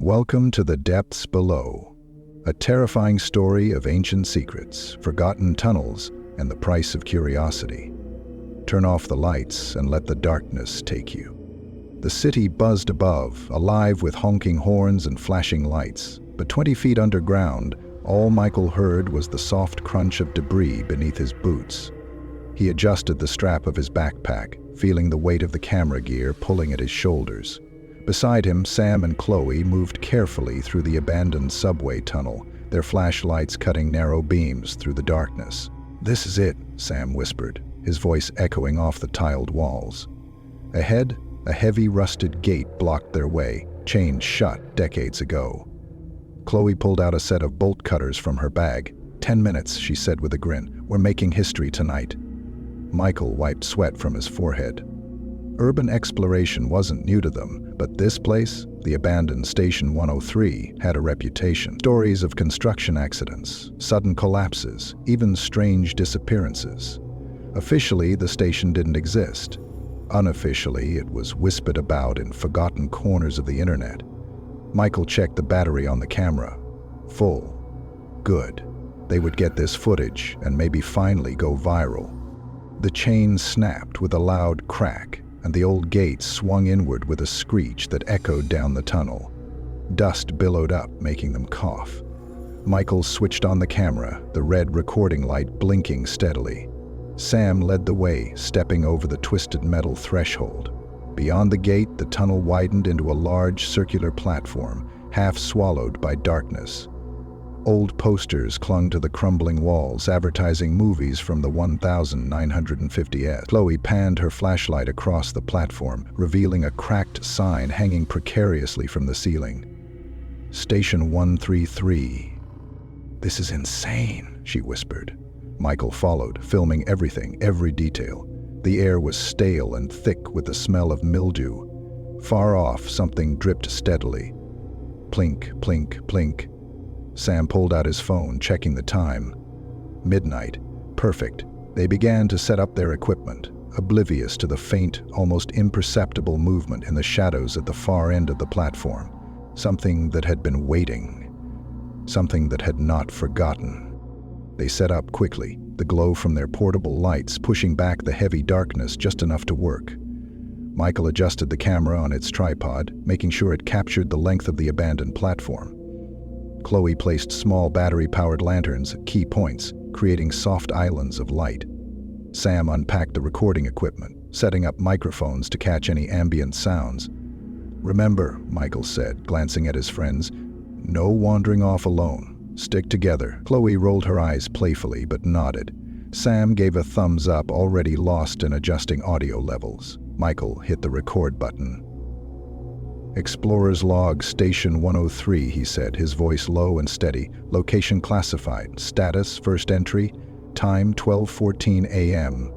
Welcome to the depths below, a terrifying story of ancient secrets, forgotten tunnels, and the price of curiosity. Turn off the lights and let the darkness take you. The city buzzed above, alive with honking horns and flashing lights, but 20 feet underground, all Michael heard was the soft crunch of debris beneath his boots. He adjusted the strap of his backpack, feeling the weight of the camera gear pulling at his shoulders. Beside him, Sam and Chloe moved carefully through the abandoned subway tunnel, their flashlights cutting narrow beams through the darkness. "This is it," Sam whispered, his voice echoing off the tiled walls. Ahead, a heavy rusted gate blocked their way, chained shut decades ago. Chloe pulled out a set of bolt cutters from her bag. 10 minutes, she said with a grin. "We're making history tonight." Michael wiped sweat from his forehead. Urban exploration wasn't new to them, but this place, the abandoned Station 103, had a reputation. Stories of construction accidents, sudden collapses, even strange disappearances. Officially, the station didn't exist. Unofficially, it was whispered about in forgotten corners of the internet. Michael checked the battery on the camera. Full. Good. They would get this footage and maybe finally go viral. The chain snapped with a loud crack, and the old gate swung inward with a screech that echoed down the tunnel. Dust billowed up, making them cough. Michael switched on the camera, the red recording light blinking steadily. Sam led the way, stepping over the twisted metal threshold. Beyond the gate, the tunnel widened into a large circular platform, half swallowed by darkness. Old posters clung to the crumbling walls, advertising movies from the 1950s. Chloe panned her flashlight across the platform, revealing a cracked sign hanging precariously from the ceiling. "Station 133. "This is insane," she whispered. Michael followed, filming everything, every detail. The air was stale and thick with the smell of mildew. Far off, something dripped steadily. Plink, plink, plink. Sam pulled out his phone, checking the time. Midnight. Perfect. They began to set up their equipment, oblivious to the faint, almost imperceptible movement in the shadows at the far end of the platform. Something that had been waiting. Something that had not forgotten. They set up quickly, the glow from their portable lights pushing back the heavy darkness just enough to work. Michael adjusted the camera on its tripod, making sure it captured the length of the abandoned platform. Chloe placed small battery-powered lanterns at key points, creating soft islands of light. Sam unpacked the recording equipment, setting up microphones to catch any ambient sounds. "Remember," Michael said, glancing at his friends, "no wandering off alone. Stick together." Chloe rolled her eyes playfully but nodded. Sam gave a thumbs up, already lost in adjusting audio levels. Michael hit the record button. "Explorer's log, Station 103, he said, his voice low and steady. "Location classified. Status, first entry. Time, 12:14 a.m.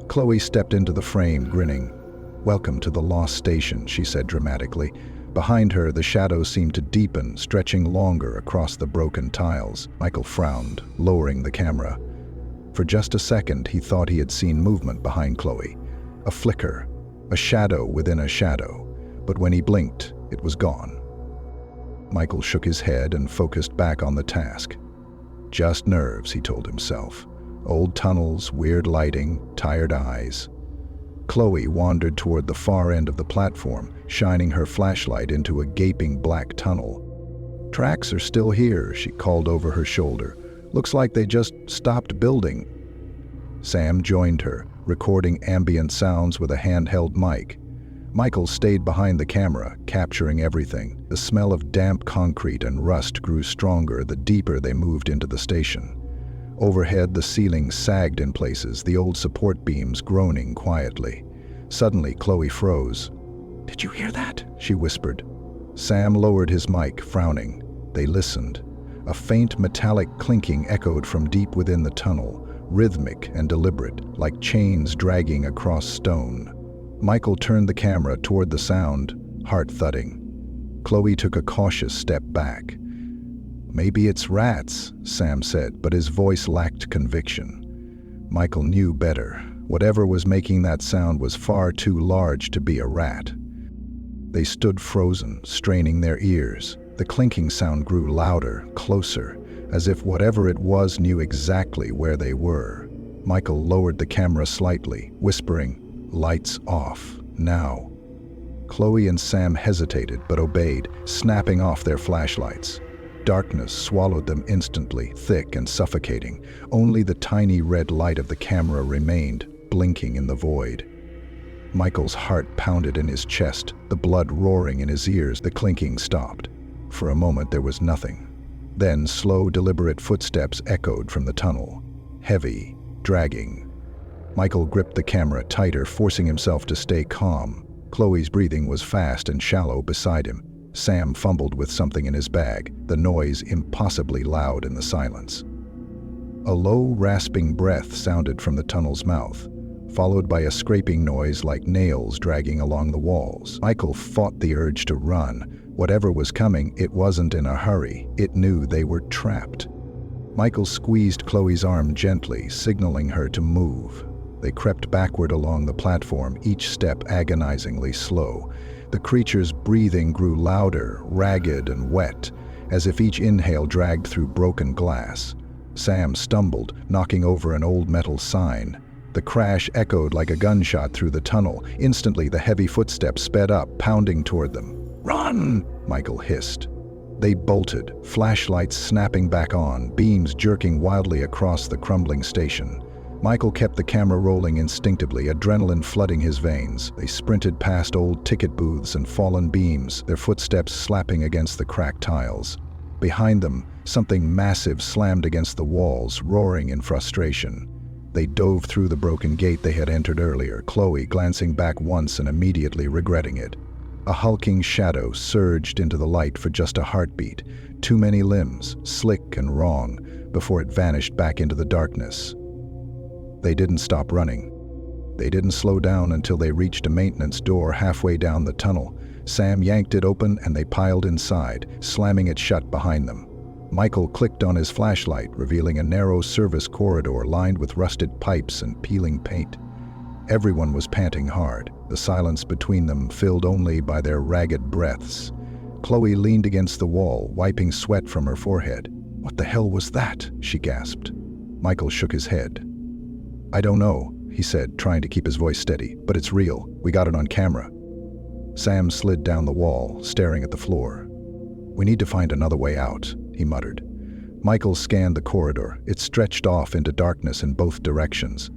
Chloe stepped into the frame, grinning. "Welcome to the lost station," she said dramatically. Behind her, the shadows seemed to deepen, stretching longer across the broken tiles. Michael frowned, lowering the camera. For just a second, he thought he had seen movement behind Chloe. A flicker, a shadow within a shadow. But when he blinked, it was gone. Michael shook his head and focused back on the task. Just nerves, he told himself. Old tunnels, weird lighting, tired eyes. Chloe wandered toward the far end of the platform, shining her flashlight into a gaping black tunnel. "Tracks are still here," she called over her shoulder. "Looks like they just stopped building." Sam joined her, recording ambient sounds with a handheld mic. Michael stayed behind the camera, capturing everything. The smell of damp concrete and rust grew stronger the deeper they moved into the station. Overhead, the ceiling sagged in places, the old support beams groaning quietly. Suddenly, Chloe froze. "Did you hear that?" she whispered. Sam lowered his mic, frowning. They listened. A faint metallic clinking echoed from deep within the tunnel, rhythmic and deliberate, like chains dragging across stone. Michael turned the camera toward the sound, heart thudding. Chloe took a cautious step back. "Maybe it's rats," Sam said, but his voice lacked conviction. Michael knew better. Whatever was making that sound was far too large to be a rat. They stood frozen, straining their ears. The clinking sound grew louder, closer, as if whatever it was knew exactly where they were. Michael lowered the camera slightly, whispering, "Lights off, now." Chloe and Sam hesitated but obeyed, snapping off their flashlights. Darkness swallowed them instantly, thick and suffocating. Only the tiny red light of the camera remained, blinking in the void. Michael's heart pounded in his chest, the blood roaring in his ears. The clinking stopped. For a moment there was nothing. Then slow, deliberate footsteps echoed from the tunnel. Heavy, dragging. Michael gripped the camera tighter, forcing himself to stay calm. Chloe's breathing was fast and shallow beside him. Sam fumbled with something in his bag, the noise impossibly loud in the silence. A low, rasping breath sounded from the tunnel's mouth, followed by a scraping noise like nails dragging along the walls. Michael fought the urge to run. Whatever was coming, it wasn't in a hurry. It knew they were trapped. Michael squeezed Chloe's arm gently, signaling her to move. They crept backward along the platform, each step agonizingly slow. The creature's breathing grew louder, ragged and wet, as if each inhale dragged through broken glass. Sam stumbled, knocking over an old metal sign. The crash echoed like a gunshot through the tunnel. Instantly, the heavy footsteps sped up, pounding toward them. "Run!" Michael hissed. They bolted, flashlights snapping back on, beams jerking wildly across the crumbling station. Michael kept the camera rolling instinctively, adrenaline flooding his veins. They sprinted past old ticket booths and fallen beams, their footsteps slapping against the cracked tiles. Behind them, something massive slammed against the walls, roaring in frustration. They dove through the broken gate they had entered earlier, Chloe glancing back once and immediately regretting it. A hulking shadow surged into the light for just a heartbeat, too many limbs, slick and wrong, before it vanished back into the darkness. They didn't stop running. They didn't slow down until they reached a maintenance door halfway down the tunnel. Sam yanked it open and they piled inside, slamming it shut behind them. Michael clicked on his flashlight, revealing a narrow service corridor lined with rusted pipes and peeling paint. Everyone was panting hard, the silence between them filled only by their ragged breaths. Chloe leaned against the wall, wiping sweat from her forehead. "What the hell was that?" she gasped. Michael shook his head. "I don't know," he said, trying to keep his voice steady, "but it's real. We got it on camera." Sam slid down the wall, staring at the floor. "We need to find another way out," he muttered. Michael scanned the corridor. It stretched off into darkness in both directions.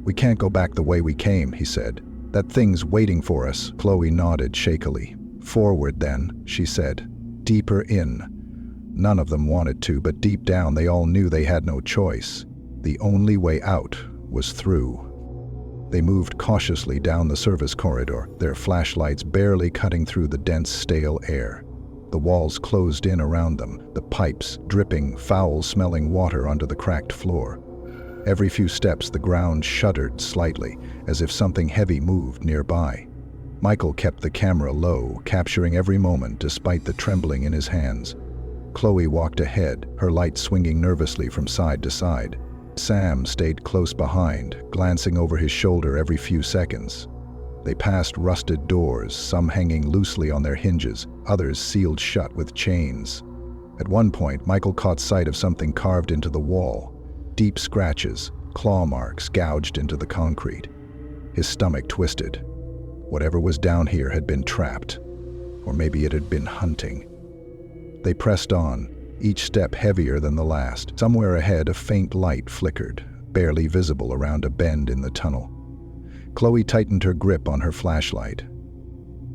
"We can't go back the way we came," he said. "That thing's waiting for us." Chloe nodded shakily. "Forward, then," she said. "Deeper in." None of them wanted to, but deep down they all knew they had no choice. The only way out was through. They moved cautiously down the service corridor, their flashlights barely cutting through the dense, stale air. The walls closed in around them, the pipes dripping foul-smelling water onto the cracked floor. Every few steps the ground shuddered slightly, as if something heavy moved nearby. Michael kept the camera low, capturing every moment despite the trembling in his hands. Chloe walked ahead, her light swinging nervously from side to side. Sam stayed close behind, glancing over his shoulder every few seconds. They passed rusted doors, some hanging loosely on their hinges, others sealed shut with chains. At one point, Michael caught sight of something carved into the wall. Deep scratches, claw marks gouged into the concrete. His stomach twisted. Whatever was down here had been trapped. Or maybe it had been hunting. They pressed on, each step heavier than the last. Somewhere ahead, a faint light flickered, barely visible around a bend in the tunnel. Chloe tightened her grip on her flashlight.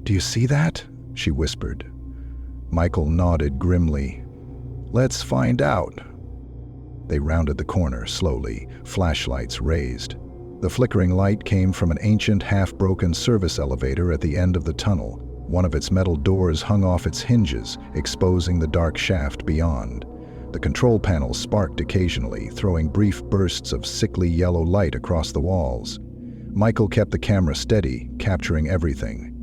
"Do you see that?" she whispered. Michael nodded grimly. "Let's find out." They rounded the corner slowly, flashlights raised. The flickering light came from an ancient, half-broken service elevator at the end of the tunnel. One of its metal doors hung off its hinges, exposing the dark shaft beyond. The control panel sparked occasionally, throwing brief bursts of sickly yellow light across the walls. Michael kept the camera steady, capturing everything.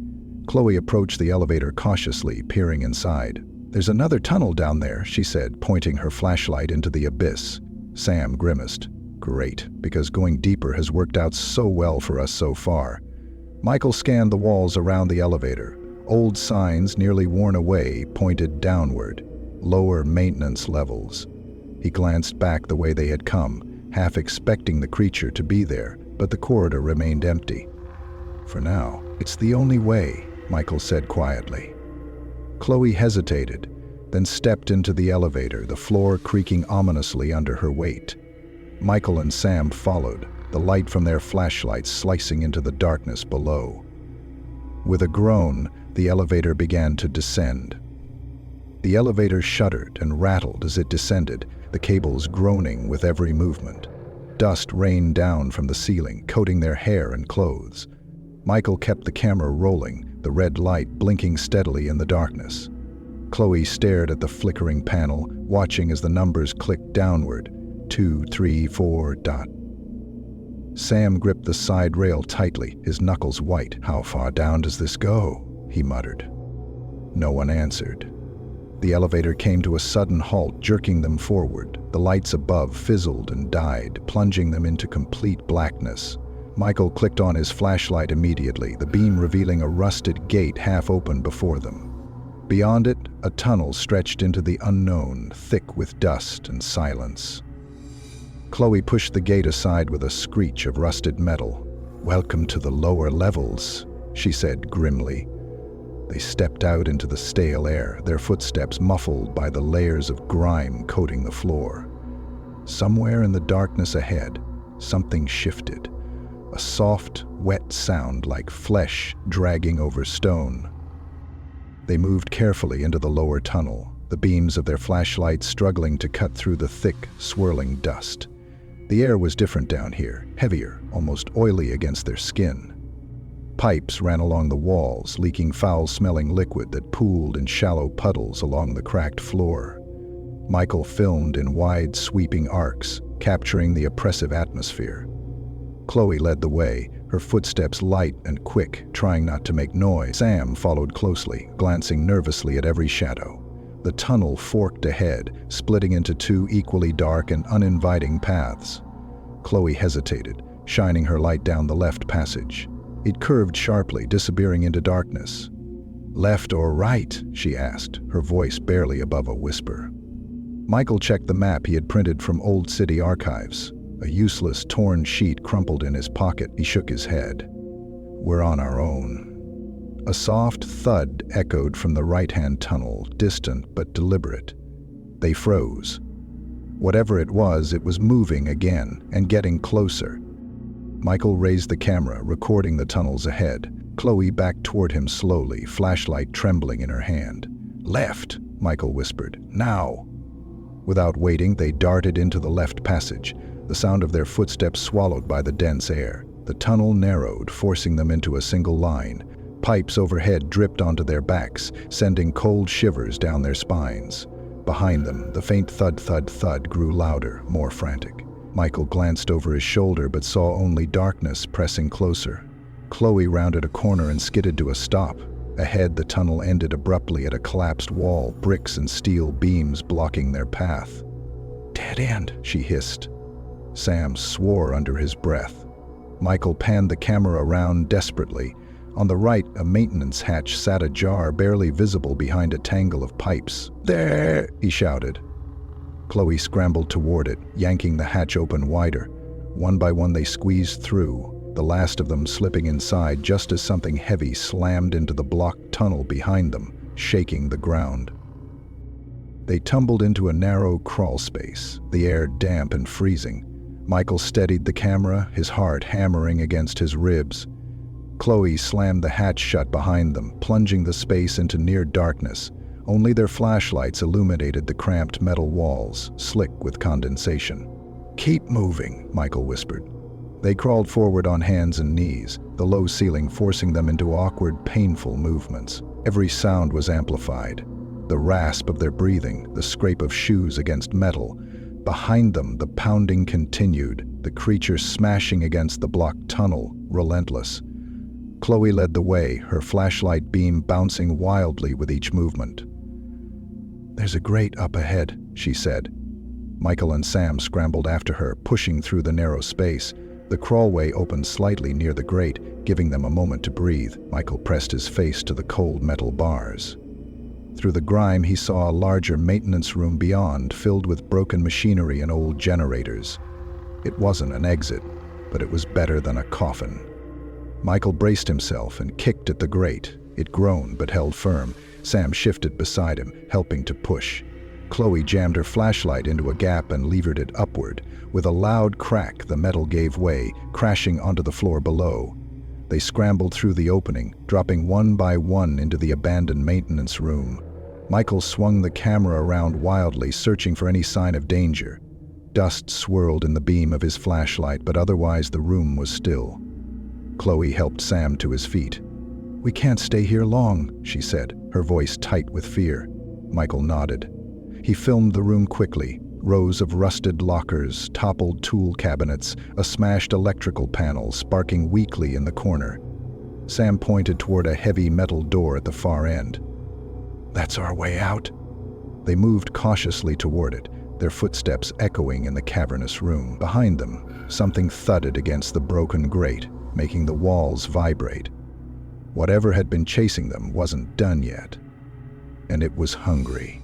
Chloe approached the elevator cautiously, peering inside. "There's another tunnel down there," she said, pointing her flashlight into the abyss. Sam grimaced. "Great, because going deeper has worked out so well for us so far." Michael scanned the walls around the elevator. Old signs, nearly worn away, pointed downward, lower maintenance levels. He glanced back the way they had come, half expecting the creature to be there, but the corridor remained empty. For now, it's the only way, Michael said quietly. Chloe hesitated, then stepped into the elevator, the floor creaking ominously under her weight. Michael and Sam followed, the light from their flashlights slicing into the darkness below. With a groan, the elevator began to descend. The elevator shuddered and rattled as it descended, the cables groaning with every movement. Dust rained down from the ceiling, coating their hair and clothes. Michael kept the camera rolling, the red light blinking steadily in the darkness. Chloe stared at the flickering panel, watching as the numbers clicked downward. 2, 3, 4, ... Sam gripped the side rail tightly, his knuckles white. "How far down does this go?" he muttered. No one answered. The elevator came to a sudden halt, jerking them forward. The lights above fizzled and died, plunging them into complete blackness. Michael clicked on his flashlight immediately, the beam revealing a rusted gate half open before them. Beyond it, a tunnel stretched into the unknown, thick with dust and silence. Chloe pushed the gate aside with a screech of rusted metal. "Welcome to the lower levels," she said grimly. They stepped out into the stale air, their footsteps muffled by the layers of grime coating the floor. Somewhere in the darkness ahead, something shifted. A soft, wet sound like flesh dragging over stone. They moved carefully into the lower tunnel, the beams of their flashlights struggling to cut through the thick, swirling dust. The air was different down here, heavier, almost oily against their skin. Pipes ran along the walls, leaking foul-smelling liquid that pooled in shallow puddles along the cracked floor. Michael filmed in wide, sweeping arcs, capturing the oppressive atmosphere. Chloe led the way, her footsteps light and quick, trying not to make noise. Sam followed closely, glancing nervously at every shadow. The tunnel forked ahead, splitting into two equally dark and uninviting paths. Chloe hesitated, shining her light down the left passage. It curved sharply, disappearing into darkness. "Left or right?" she asked, her voice barely above a whisper. Michael checked the map he had printed from old city archives. A useless, torn sheet crumpled in his pocket. He shook his head. "We're on our own." A soft thud echoed from the right-hand tunnel, distant but deliberate. They froze. Whatever it was moving again and getting closer. Michael raised the camera, recording the tunnels ahead. Chloe backed toward him slowly, flashlight trembling in her hand. "Left," Michael whispered. "Now." Without waiting, they darted into the left passage, the sound of their footsteps swallowed by the dense air. The tunnel narrowed, forcing them into a single line. Pipes overhead dripped onto their backs, sending cold shivers down their spines. Behind them, the faint thud grew louder, more frantic. Michael glanced over his shoulder but saw only darkness pressing closer. Chloe rounded a corner and skidded to a stop. Ahead, the tunnel ended abruptly at a collapsed wall, bricks and steel beams blocking their path. "Dead end," she hissed. Sam swore under his breath. Michael panned the camera around desperately. On the right, a maintenance hatch sat ajar, barely visible behind a tangle of pipes. "There!" he shouted. Chloe scrambled toward it, yanking the hatch open wider. One by one they squeezed through, the last of them slipping inside just as something heavy slammed into the blocked tunnel behind them, shaking the ground. They tumbled into a narrow crawl space, the air damp and freezing. Michael steadied the camera, his heart hammering against his ribs. Chloe slammed the hatch shut behind them, plunging the space into near darkness. Only their flashlights illuminated the cramped metal walls, slick with condensation. "Keep moving," Michael whispered. They crawled forward on hands and knees, the low ceiling forcing them into awkward, painful movements. Every sound was amplified. The rasp of their breathing, the scrape of shoes against metal. Behind them, the pounding continued, the creature smashing against the blocked tunnel, relentless. Chloe led the way, her flashlight beam bouncing wildly with each movement. "There's a grate up ahead," she said. Michael and Sam scrambled after her, pushing through the narrow space. The crawlway opened slightly near the grate, giving them a moment to breathe. Michael pressed his face to the cold metal bars. Through the grime, he saw a larger maintenance room beyond, filled with broken machinery and old generators. It wasn't an exit, but it was better than a coffin. Michael braced himself and kicked at the grate. It groaned but held firm. Sam shifted beside him, helping to push. Chloe jammed her flashlight into a gap and levered it upward. With a loud crack, the metal gave way, crashing onto the floor below. They scrambled through the opening, dropping one by one into the abandoned maintenance room. Michael swung the camera around wildly, searching for any sign of danger. Dust swirled in the beam of his flashlight, but otherwise the room was still. Chloe helped Sam to his feet. "We can't stay here long," she said, her voice tight with fear. Michael nodded. He filmed the room quickly. Rows of rusted lockers, toppled tool cabinets, a smashed electrical panel sparking weakly in the corner. Sam pointed toward a heavy metal door at the far end. "That's our way out." They moved cautiously toward it, their footsteps echoing in the cavernous room. Behind them, something thudded against the broken grate, making the walls vibrate. Whatever had been chasing them wasn't done yet, and it was hungry.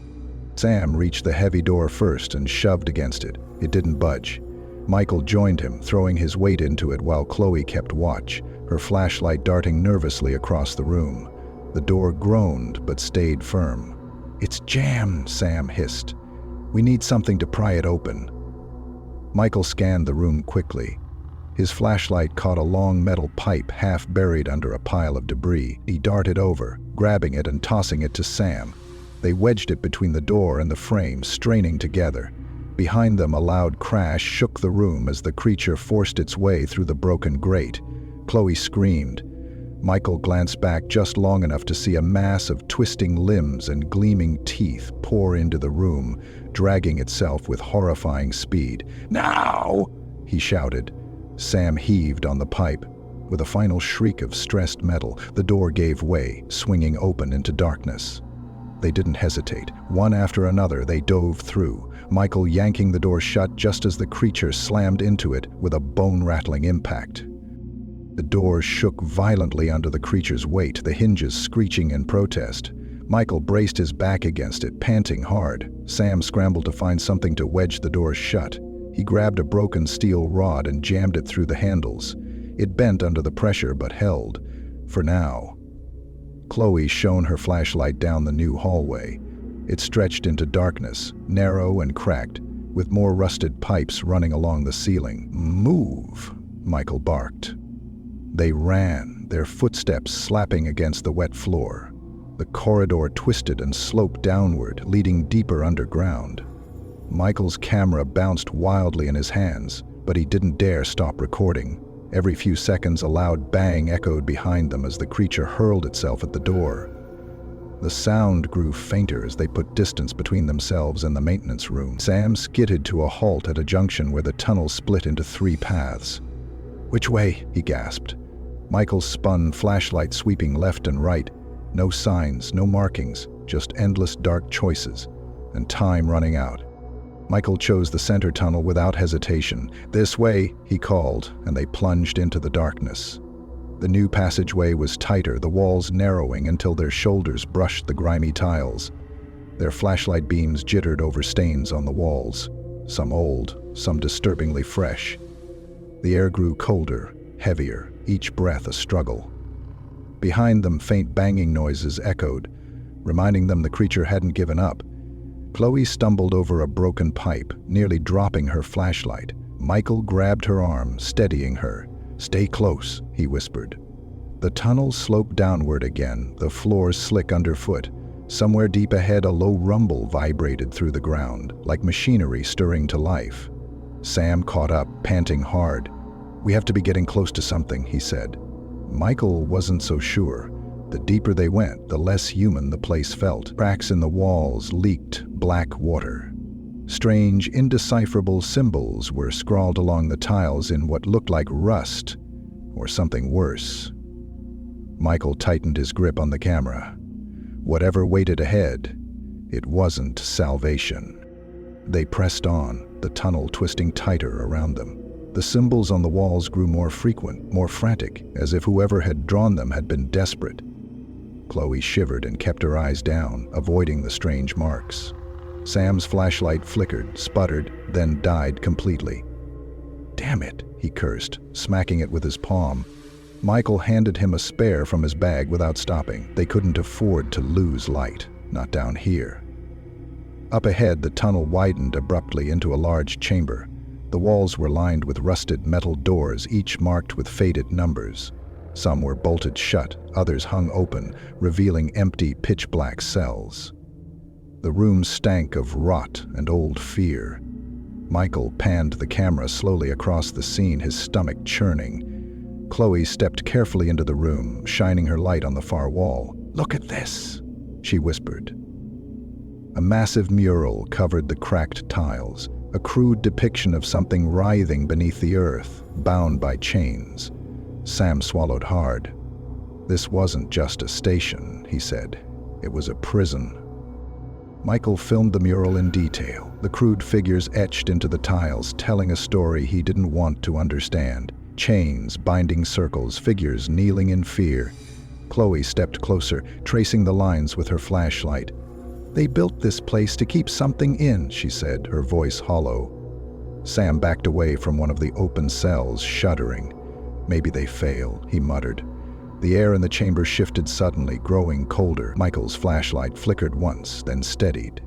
Sam reached the heavy door first and shoved against it. It didn't budge. Michael joined him, throwing his weight into it while Chloe kept watch, her flashlight darting nervously across the room. The door groaned but stayed firm. "It's jammed," Sam hissed. "We need something to pry it open." Michael scanned the room quickly. His flashlight caught a long metal pipe half buried under a pile of debris. He darted over, grabbing it and tossing it to Sam. They wedged it between the door and the frame, straining together. Behind them, a loud crash shook the room as the creature forced its way through the broken grate. Chloe screamed. Michael glanced back just long enough to see a mass of twisting limbs and gleaming teeth pour into the room, dragging itself with horrifying speed. "Now!" he shouted. Sam heaved on the pipe. With a final shriek of stressed metal, the door gave way, swinging open into darkness. They didn't hesitate. One after another, they dove through, Michael yanking the door shut just as the creature slammed into it with a bone-rattling impact. The door shook violently under the creature's weight, the hinges screeching in protest. Michael braced his back against it, panting hard. Sam scrambled to find something to wedge the door shut. He grabbed a broken steel rod and jammed it through the handles. It bent under the pressure but held, for now. Chloe shone her flashlight down the new hallway. It stretched into darkness, narrow and cracked, with more rusted pipes running along the ceiling. "Move," Michael barked. They ran, their footsteps slapping against the wet floor. The corridor twisted and sloped downward, leading deeper underground. Michael's camera bounced wildly in his hands, but he didn't dare stop recording. Every few seconds, a loud bang echoed behind them as the creature hurled itself at the door. The sound grew fainter as they put distance between themselves and the maintenance room. Sam skidded to a halt at a junction where the tunnel split into 3 paths. "Which way?" he gasped. Michael spun, flashlight sweeping left and right. No signs, no markings, just endless dark choices, and time running out. Michael chose the center tunnel without hesitation. "This way," he called, and they plunged into the darkness. The new passageway was tighter, the walls narrowing until their shoulders brushed the grimy tiles. Their flashlight beams jittered over stains on the walls, some old, some disturbingly fresh. The air grew colder, heavier, each breath a struggle. Behind them, faint banging noises echoed, reminding them the creature hadn't given up. Chloe stumbled over a broken pipe, nearly dropping her flashlight. Michael grabbed her arm, steadying her. "Stay close," he whispered. The tunnel sloped downward again, the floor slick underfoot. Somewhere deep ahead, a low rumble vibrated through the ground, like machinery stirring to life. Sam caught up, panting hard. "We have to be getting close to something," he said. Michael wasn't so sure. The deeper they went, the less human the place felt. Cracks in the walls leaked black water. Strange, indecipherable symbols were scrawled along the tiles in what looked like rust, or something worse. Michael tightened his grip on the camera. Whatever waited ahead, it wasn't salvation. They pressed on, the tunnel twisting tighter around them. The symbols on the walls grew more frequent, more frantic, as if whoever had drawn them had been desperate. Chloe shivered and kept her eyes down, avoiding the strange marks. Sam's flashlight flickered, sputtered, then died completely. "Damn it," he cursed, smacking it with his palm. Michael handed him a spare from his bag without stopping. They couldn't afford to lose light, not down here. Up ahead, the tunnel widened abruptly into a large chamber. The walls were lined with rusted metal doors, each marked with faded numbers. Some were bolted shut, others hung open, revealing empty, pitch-black cells. The room stank of rot and old fear. Michael panned the camera slowly across the scene, his stomach churning. Chloe stepped carefully into the room, shining her light on the far wall. "Look at this," she whispered. A massive mural covered the cracked tiles, a crude depiction of something writhing beneath the earth, bound by chains. Sam swallowed hard. "This wasn't just a station," he said. "It was a prison." Michael filmed the mural in detail, the crude figures etched into the tiles, telling a story he didn't want to understand. Chains, binding circles, figures kneeling in fear. Chloe stepped closer, tracing the lines with her flashlight. "They built this place to keep something in," she said, her voice hollow. Sam backed away from one of the open cells, shuddering. "Maybe they failed," he muttered. The air in the chamber shifted suddenly, growing colder. Michael's flashlight flickered once, then steadied.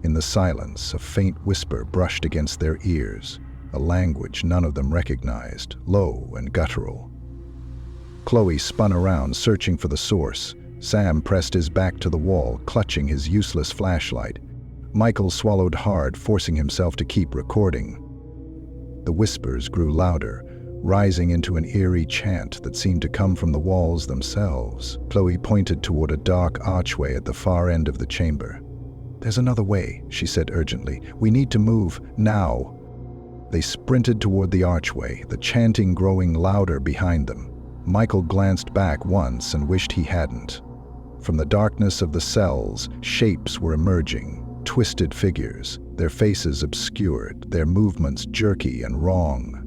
In the silence, a faint whisper brushed against their ears, a language none of them recognized, low and guttural. Chloe spun around, searching for the source. Sam pressed his back to the wall, clutching his useless flashlight. Michael swallowed hard, forcing himself to keep recording. The whispers grew louder, rising into an eerie chant that seemed to come from the walls themselves. Chloe pointed toward a dark archway at the far end of the chamber. "There's another way," she said urgently. "We need to move, now." They sprinted toward the archway, the chanting growing louder behind them. Michael glanced back once and wished he hadn't. From the darkness of the cells, shapes were emerging, twisted figures, their faces obscured, their movements jerky and wrong.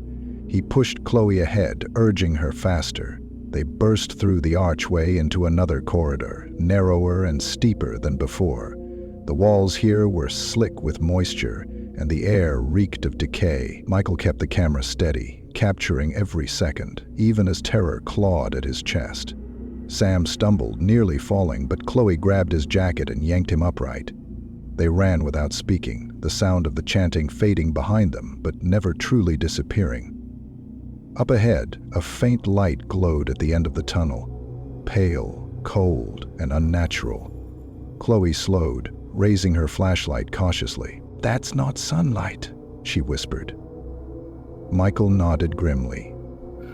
He pushed Chloe ahead, urging her faster. They burst through the archway into another corridor, narrower and steeper than before. The walls here were slick with moisture, and the air reeked of decay. Michael kept the camera steady, capturing every second, even as terror clawed at his chest. Sam stumbled, nearly falling, but Chloe grabbed his jacket and yanked him upright. They ran without speaking, the sound of the chanting fading behind them, but never truly disappearing. Up ahead, a faint light glowed at the end of the tunnel, pale, cold, and unnatural. Chloe slowed, raising her flashlight cautiously. "That's not sunlight," she whispered. Michael nodded grimly.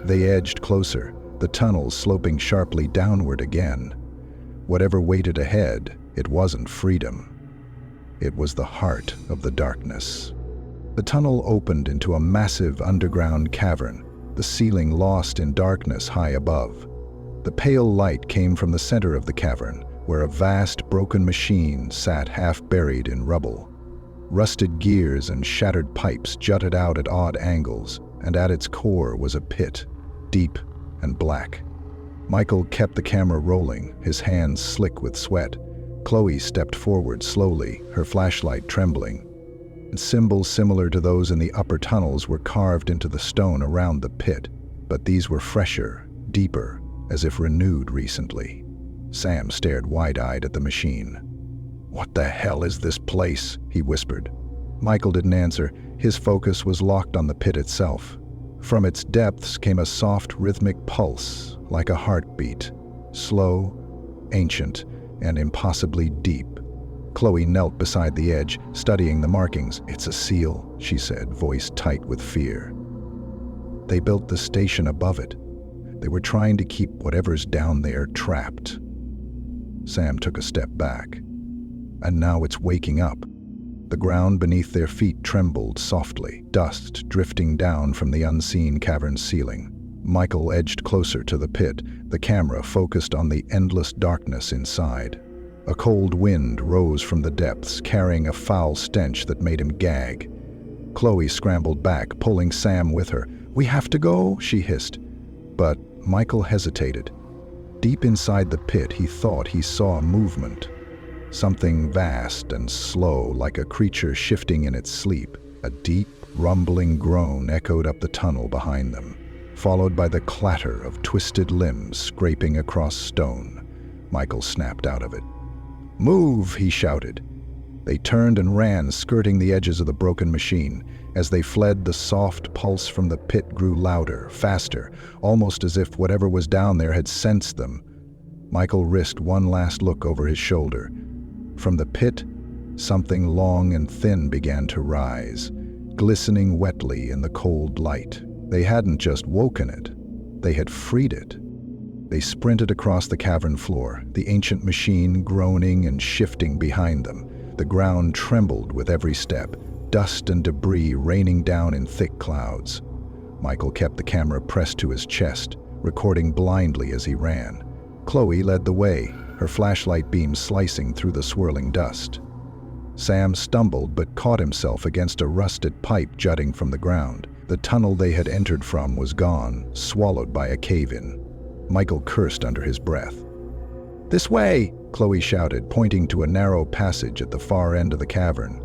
They edged closer, the tunnel sloping sharply downward again. Whatever waited ahead, it wasn't freedom. It was the heart of the darkness. The tunnel opened into a massive underground cavern, the ceiling lost in darkness high above. The pale light came from the center of the cavern, where a vast broken machine sat half buried in rubble. Rusted gears and shattered pipes jutted out at odd angles, and at its core was a pit, deep and black. Michael kept the camera rolling, his hands slick with sweat. Chloe stepped forward slowly, her flashlight trembling. Symbols similar to those in the upper tunnels were carved into the stone around the pit, but these were fresher, deeper, as if renewed recently. Sam stared wide-eyed at the machine. "What the hell is this place?" he whispered. Michael didn't answer. His focus was locked on the pit itself. From its depths came a soft, rhythmic pulse, like a heartbeat, slow, ancient, and impossibly deep. Chloe knelt beside the edge, studying the markings. "It's a seal," she said, voice tight with fear. "They built the station above it. They were trying to keep whatever's down there trapped." Sam took a step back. "And now it's waking up." The ground beneath their feet trembled softly, dust drifting down from the unseen cavern ceiling. Michael edged closer to the pit, the camera focused on the endless darkness inside. A cold wind rose from the depths, carrying a foul stench that made him gag. Chloe scrambled back, pulling Sam with her. "We have to go," she hissed. But Michael hesitated. Deep inside the pit, he thought he saw movement. Something vast and slow, like a creature shifting in its sleep. A deep, rumbling groan echoed up the tunnel behind them, followed by the clatter of twisted limbs scraping across stone. Michael snapped out of it. "Move!" he shouted. They turned and ran, skirting the edges of the broken machine. As they fled, the soft pulse from the pit grew louder, faster, almost as if whatever was down there had sensed them. Michael risked one last look over his shoulder. From the pit, something long and thin began to rise, glistening wetly in the cold light. They hadn't just woken it, they had freed it. They sprinted across the cavern floor, the ancient machine groaning and shifting behind them. The ground trembled with every step, dust and debris raining down in thick clouds. Michael kept the camera pressed to his chest, recording blindly as he ran. Chloe led the way, her flashlight beam slicing through the swirling dust. Sam stumbled but caught himself against a rusted pipe jutting from the ground. The tunnel they had entered from was gone, swallowed by a cave-in. Michael cursed under his breath. "This way!" Chloe shouted, pointing to a narrow passage at the far end of the cavern.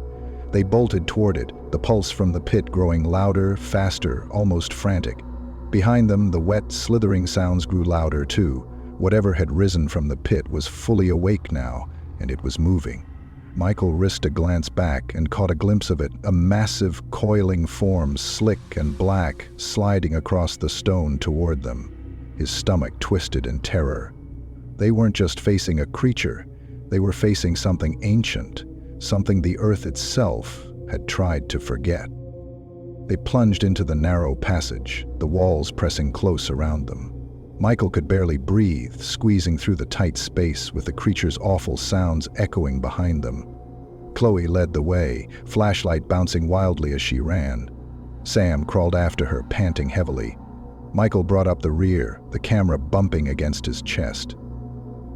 They bolted toward it, the pulse from the pit growing louder, faster, almost frantic. Behind them, the wet, slithering sounds grew louder too. Whatever had risen from the pit was fully awake now, and it was moving. Michael risked a glance back and caught a glimpse of it, a massive, coiling form, slick and black, sliding across the stone toward them. His stomach twisted in terror. They weren't just facing a creature, they were facing something ancient, something the earth itself had tried to forget. They plunged into the narrow passage, the walls pressing close around them. Michael could barely breathe, squeezing through the tight space with the creature's awful sounds echoing behind them. Chloe led the way, flashlight bouncing wildly as she ran. Sam crawled after her, panting heavily. Michael brought up the rear, the camera bumping against his chest.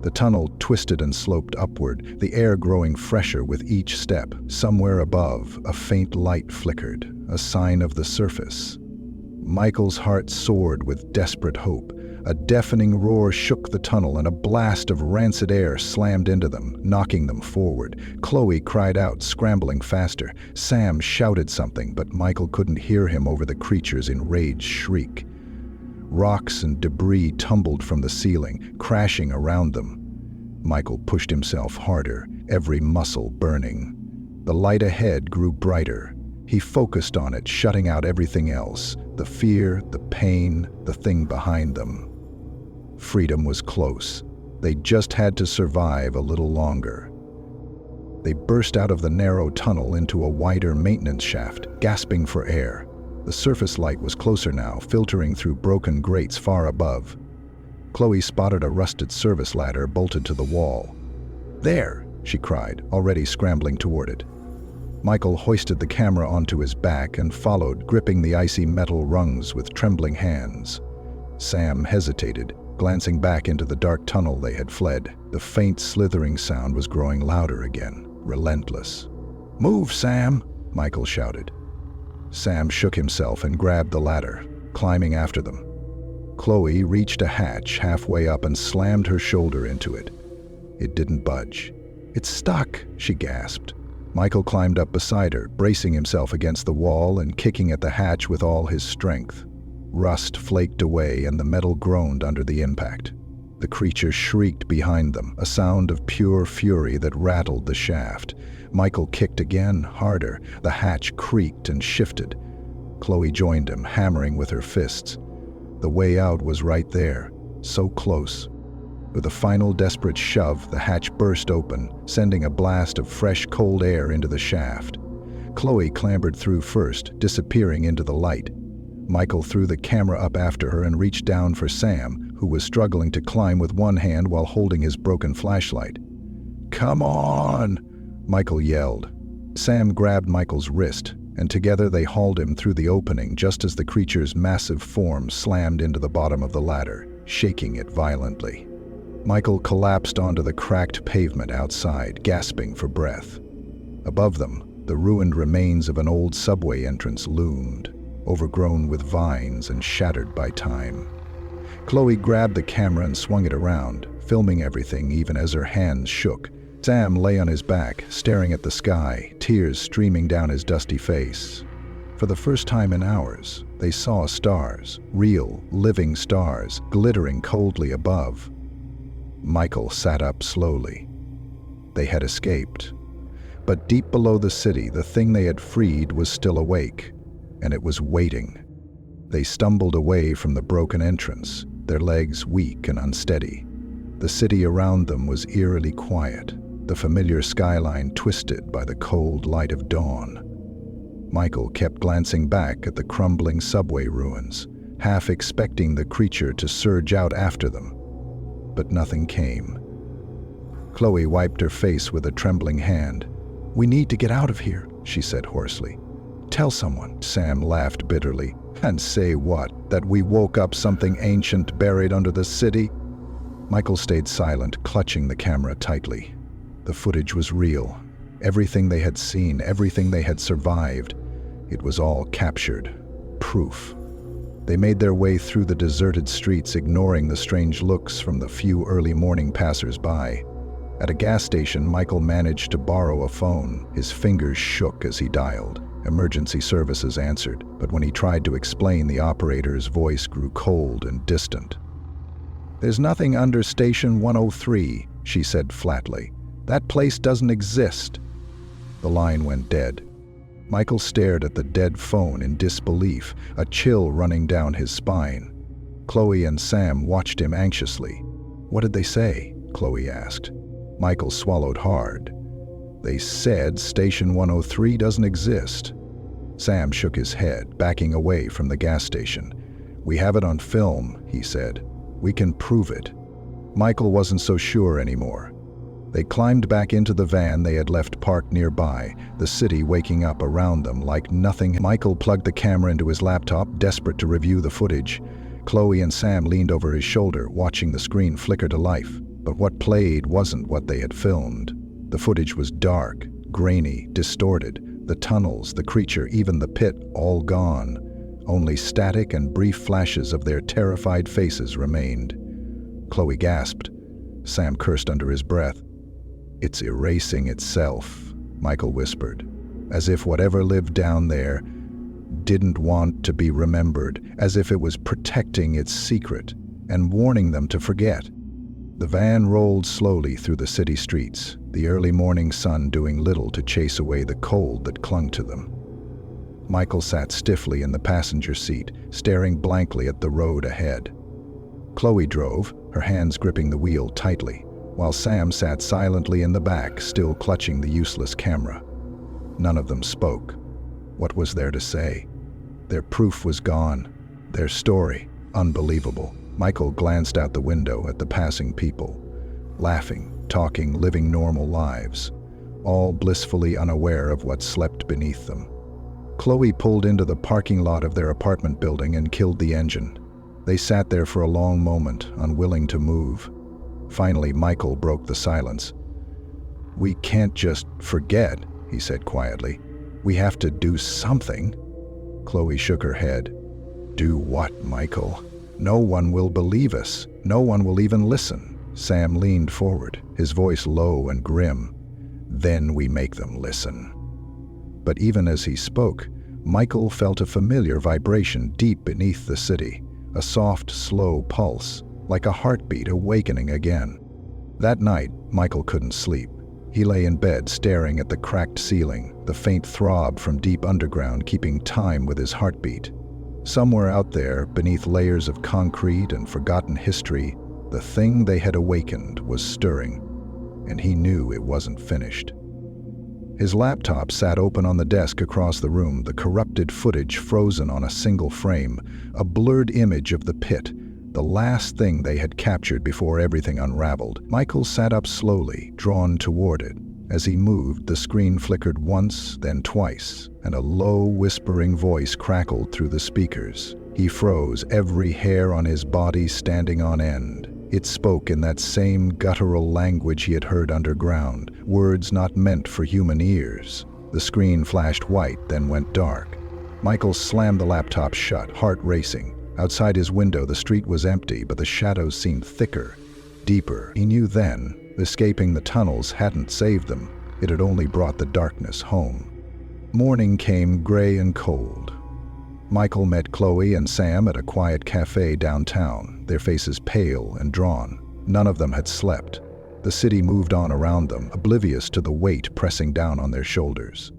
The tunnel twisted and sloped upward, the air growing fresher with each step. Somewhere above, a faint light flickered, a sign of the surface. Michael's heart soared with desperate hope. A deafening roar shook the tunnel, and a blast of rancid air slammed into them, knocking them forward. Chloe cried out, scrambling faster. Sam shouted something, but Michael couldn't hear him over the creature's enraged shriek. Rocks and debris tumbled from the ceiling, crashing around them. Michael pushed himself harder, every muscle burning. The light ahead grew brighter. He focused on it, shutting out everything else, the fear, the pain, the thing behind them. Freedom was close. They just had to survive a little longer. They burst out of the narrow tunnel into a wider maintenance shaft, gasping for air. The surface light was closer now, filtering through broken grates far above. Chloe spotted a rusted service ladder bolted to the wall. "There!" she cried, already scrambling toward it. Michael hoisted the camera onto his back and followed, gripping the icy metal rungs with trembling hands. Sam hesitated, glancing back into the dark tunnel they had fled. The faint slithering sound was growing louder again, relentless. "Move, Sam!" Michael shouted. Sam shook himself and grabbed the ladder, climbing after them. Chloe reached a hatch halfway up and slammed her shoulder into it. It didn't budge. "It's stuck," she gasped. Michael climbed up beside her, bracing himself against the wall and kicking at the hatch with all his strength. Rust flaked away and the metal groaned under the impact. The creature shrieked behind them, a sound of pure fury that rattled the shaft. Michael kicked again, harder. The hatch creaked and shifted. Chloe joined him, hammering with her fists. The way out was right there, so close. With a final desperate shove, the hatch burst open, sending a blast of fresh, cold air into the shaft. Chloe clambered through first, disappearing into the light. Michael threw the camera up after her and reached down for Sam, who was struggling to climb with one hand while holding his broken flashlight. "Come on!" Michael yelled. Sam grabbed Michael's wrist, and together they hauled him through the opening just as the creature's massive form slammed into the bottom of the ladder, shaking it violently. Michael collapsed onto the cracked pavement outside, gasping for breath. Above them, the ruined remains of an old subway entrance loomed. overgrown with vines and shattered by time. Chloe grabbed the camera and swung it around, filming everything even as her hands shook. Sam lay on his back, staring at the sky, tears streaming down his dusty face. For the first time in hours, they saw stars, real, living stars, glittering coldly above. Michael sat up slowly. They had escaped. But deep below the city, the thing they had freed was still awake, and it was waiting. They stumbled away from the broken entrance, their legs weak and unsteady. The city around them was eerily quiet, the familiar skyline twisted by the cold light of dawn. Michael kept glancing back at the crumbling subway ruins, half expecting the creature to surge out after them. But nothing came. Chloe wiped her face with a trembling hand. "We need to get out of here," she said hoarsely. "Tell someone." Sam laughed bitterly. "And say what? That we woke up something ancient buried under the city?" Michael stayed silent, clutching the camera tightly. The footage was real. Everything they had seen, everything they had survived, it was all captured. Proof. They made their way through the deserted streets, ignoring the strange looks from the few early morning passers-by. At a gas station, Michael managed to borrow a phone. His fingers shook as he dialed. Emergency services answered, but when he tried to explain, the operator's voice grew cold and distant. "There's nothing under Station 103, she said flatly. "That place doesn't exist." The line went dead. Michael stared at the dead phone in disbelief, a chill running down his spine. Chloe and Sam watched him anxiously. "What did they say?" Chloe asked. Michael swallowed hard. "They said Station 103 doesn't exist." Sam shook his head, backing away from the gas station. "We have it on film," he said. "We can prove it." Michael wasn't so sure anymore. They climbed back into the van they had left parked nearby, the city waking up around them like nothing. Michael plugged the camera into his laptop, desperate to review the footage. Chloe and Sam leaned over his shoulder, watching the screen flicker to life. But what played wasn't what they had filmed. The footage was dark, grainy, distorted. The tunnels, the creature, even the pit, all gone. Only static and brief flashes of their terrified faces remained. Chloe gasped. Sam cursed under his breath. "It's erasing itself," Michael whispered, as if whatever lived down there didn't want to be remembered, as if it was protecting its secret and warning them to forget. The van rolled slowly through the city streets, the early morning sun doing little to chase away the cold that clung to them. Michael sat stiffly in the passenger seat, staring blankly at the road ahead. Chloe drove, her hands gripping the wheel tightly, while Sam sat silently in the back, still clutching the useless camera. None of them spoke. What was there to say? Their proof was gone. Their story, unbelievable. Michael glanced out the window at the passing people, laughing, talking, living normal lives, all blissfully unaware of what slept beneath them. Chloe pulled into the parking lot of their apartment building and killed the engine. They sat there for a long moment, unwilling to move. Finally, Michael broke the silence. "We can't just forget," he said quietly. "We have to do something." Chloe shook her head. "Do what, Michael? No one will believe us. No one will even listen." Sam leaned forward, his voice low and grim. "Then we make them listen." But even as he spoke, Michael felt a familiar vibration deep beneath the city, a soft, slow pulse, like a heartbeat awakening again. That night, Michael couldn't sleep. He lay in bed staring at the cracked ceiling, the faint throb from deep underground keeping time with his heartbeat. Somewhere out there, beneath layers of concrete and forgotten history, the thing they had awakened was stirring, and he knew it wasn't finished. His laptop sat open on the desk across the room, the corrupted footage frozen on a single frame, a blurred image of the pit, the last thing they had captured before everything unraveled. Michael sat up slowly, drawn toward it. As he moved, the screen flickered once, then twice, and a low, whispering voice crackled through the speakers. He froze, every hair on his body standing on end. It spoke in that same guttural language he had heard underground, words not meant for human ears. The screen flashed white, then went dark. Michael slammed the laptop shut, heart racing. Outside his window, the street was empty, but the shadows seemed thicker, deeper. He knew then, escaping the tunnels hadn't saved them. It had only brought the darkness home. Morning came gray and cold. Michael met Chloe and Sam at a quiet cafe downtown, their faces pale and drawn. None of them had slept. The city moved on around them, oblivious to the weight pressing down on their shoulders.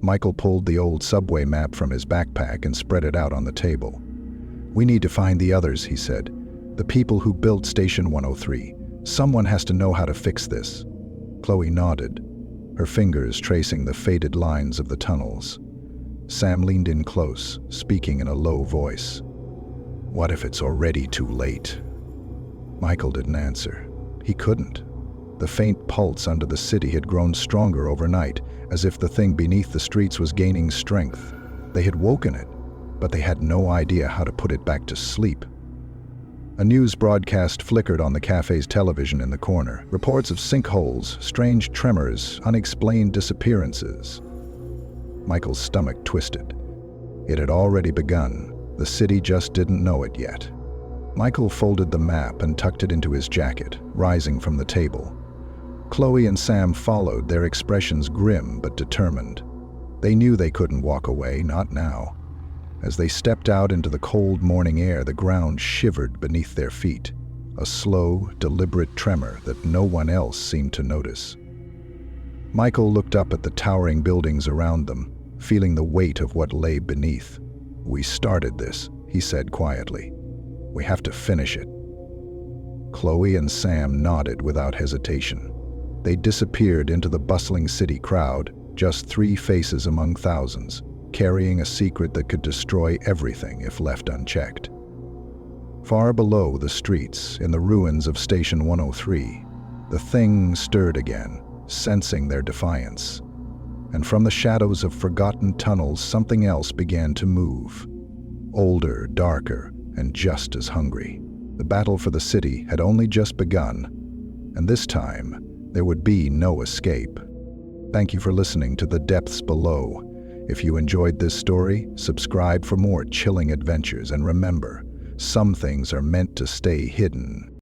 Michael pulled the old subway map from his backpack and spread it out on the table. "We need to find the others," he said. "The people who built Station 103. Someone has to know how to fix this." Chloe nodded, her fingers tracing the faded lines of the tunnels. Sam leaned in close, speaking in a low voice. "What if it's already too late?" Michael didn't answer. He couldn't. The faint pulse under the city had grown stronger overnight, as if the thing beneath the streets was gaining strength. They had woken it, but they had no idea how to put it back to sleep. A news broadcast flickered on the cafe's television in the corner. Reports of sinkholes, strange tremors, unexplained disappearances. Michael's stomach twisted. It had already begun. The city just didn't know it yet. Michael folded the map and tucked it into his jacket, rising from the table. Chloe and Sam followed, their expressions grim but determined. They knew they couldn't walk away, not now. As they stepped out into the cold morning air, the ground shivered beneath their feet, a slow, deliberate tremor that no one else seemed to notice. Michael looked up at the towering buildings around them, feeling the weight of what lay beneath. "We started this," he said quietly. "We have to finish it." Chloe and Sam nodded without hesitation. They disappeared into the bustling city crowd, just 3 faces among thousands, carrying a secret that could destroy everything if left unchecked. Far below the streets, in the ruins of Station 103, the thing stirred again, sensing their defiance. And from the shadows of forgotten tunnels, something else began to move. Older, darker, and just as hungry. The battle for the city had only just begun, and this time, there would be no escape. Thank you for listening to The Depths Below. If you enjoyed this story, subscribe for more chilling adventures, and remember, some things are meant to stay hidden.